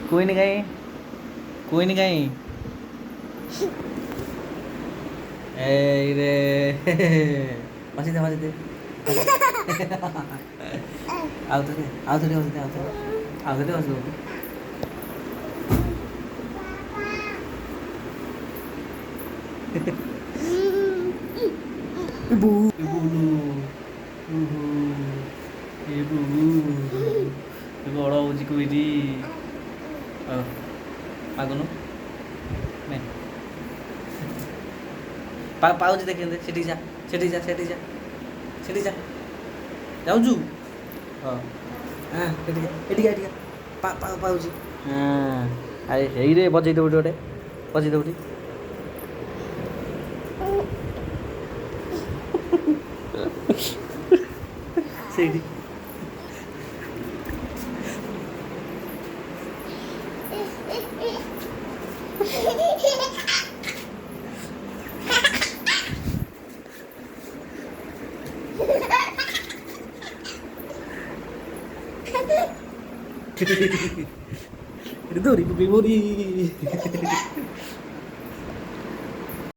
कोई नहीं गई, कोई नहीं गई। এই রে মাসি দে, মাসি দে। আউতরে আউতরে আউতরে আউতরে আউতরে আউতরে ibu ibu ibu ibu ibu orang uji kuidi aku nu nih pause देखें सेठी जा सेठी जा सेठी जा सेठी जा जाऊजू हाँ हाँ सेठी जा एठी एठी पाउज हाँ अरे हेई रे बजै दउडी ओटे बजै दउडी सेठी itu 2000 ribu